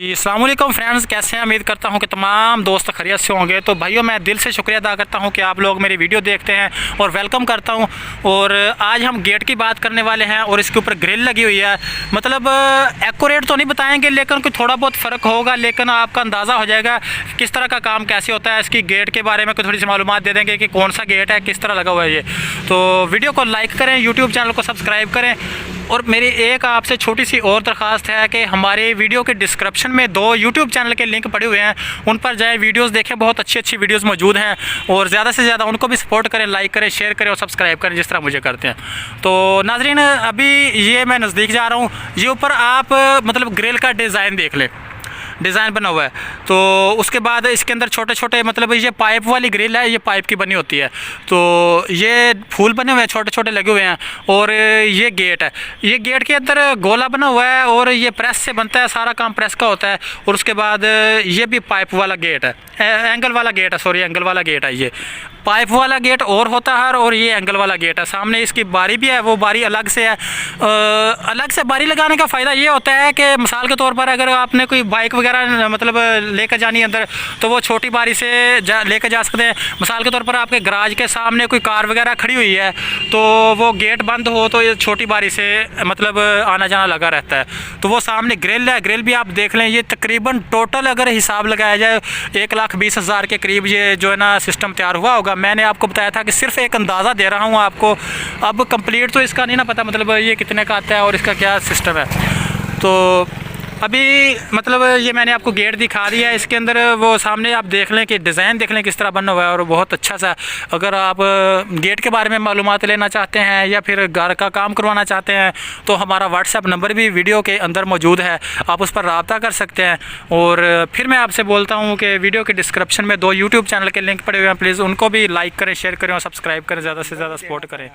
अस्सलाम वालेकुम फ्रेंड्स, कैसे हैं? उम्मीद करता हूं कि तमाम दोस्त खैरियत से होंगे। तो भाइयों, मैं दिल से शुक्रिया अदा करता हूं कि आप लोग मेरी वीडियो देखते हैं और वेलकम करता हूं। और आज हम गेट की बात करने वाले हैं और इसके ऊपर ग्रिल लगी हुई है। मतलब एक्यूरेट तो नहीं बताएंगे, लेकिन कोई थोड़ा बहुत फ़र्क होगा, लेकिन आपका अंदाज़ा हो जाएगा किस तरह का काम कैसे होता है। इसकी गेट के बारे में थोड़ी सी मालूमात दे देंगे कि कौन सा गेट है, किस तरह लगा हुआ है ये। तो वीडियो को लाइक करें, यूट्यूब चैनल को सब्सक्राइब करें। और मेरी एक आपसे छोटी सी और दरख्वास्त है कि हमारे वीडियो के डिस्क्रिप्शन में 2 यूट्यूब चैनल के लिंक पड़े हुए हैं, उन पर जाएं, वीडियोस देखें। बहुत अच्छी अच्छी वीडियोस मौजूद हैं और ज़्यादा से ज़्यादा उनको भी सपोर्ट करें, लाइक करें, शेयर करें और सब्सक्राइब करें, जिस तरह मुझे करते हैं। तो नाज़रीन, अभी ये मैं नज़दीक जा रहा हूँ। ये ऊपर आप मतलब ग्रिल का डिज़ाइन देख लें, डिज़ाइन बना हुआ है। तो उसके बाद इसके अंदर छोटे छोटे, मतलब ये पाइप वाली ग्रिल है, ये पाइप की बनी होती है। तो ये फूल बने हुए हैं, छोटे छोटे लगे हुए हैं। और ये गेट है, ये गेट के अंदर गोला बना हुआ है और ये प्रेस से बनता है, सारा काम प्रेस का होता है। और उसके बाद ये भी पाइप वाला गेट है, एंगल वाला गेट है, सॉरी एंगल वाला गेट है। ये पाइप वाला गेट और होता है और ये एंगल वाला गेट है। सामने इसकी बारी भी है, वो बारी अलग से है। अलग से बारी लगाने का फ़ायदा ये होता है कि मिसाल के तौर पर अगर आपने कोई बाइक वगैरह मतलब लेकर जानी है अंदर, तो वो छोटी बारी से लेकर जा सकते हैं। मिसाल के तौर पर आपके गराज के सामने कोई कार वगैरह खड़ी हुई है, तो वो गेट बंद हो तो ये छोटी बारी से मतलब आना जाना लगा रहता है। तो वो सामने ग्रिल है, ग्रिल भी आप देख लें। ये तकरीबन टोटल अगर हिसाब लगाया जाए 1,20,000 के करीब ये जो है ना सिस्टम तैयार हुआ होगा। मैंने आपको बताया था कि सिर्फ एक अंदाज़ा दे रहा हूँ आपको, अब कंप्लीट तो इसका नहीं ना पता, मतलब ये कितने का आता है और इसका क्या सिस्टम है। तो अभी मतलब ये मैंने आपको गेट दिखा दिया है। इसके अंदर वो सामने आप देख लें कि डिज़ाइन देख लें किस तरह बना हुआ है, और बहुत अच्छा सा। अगर आप गेट के बारे में मालूमात लेना चाहते हैं या फिर घर का काम करवाना चाहते हैं, तो हमारा व्हाट्सएप नंबर भी वीडियो के अंदर मौजूद है, आप उस पर रब्ता कर सकते हैं। और फिर मैं आपसे बोलता हूँ कि वीडियो के डिस्क्रिप्शन में 2 यूट्यूब चैनल के लिंक पड़े हुए हैं, प्लीज़ उनको भी लाइक करें, शेयर करें और सब्सक्राइब करें, ज़्यादा से ज़्यादा सपोर्ट करें।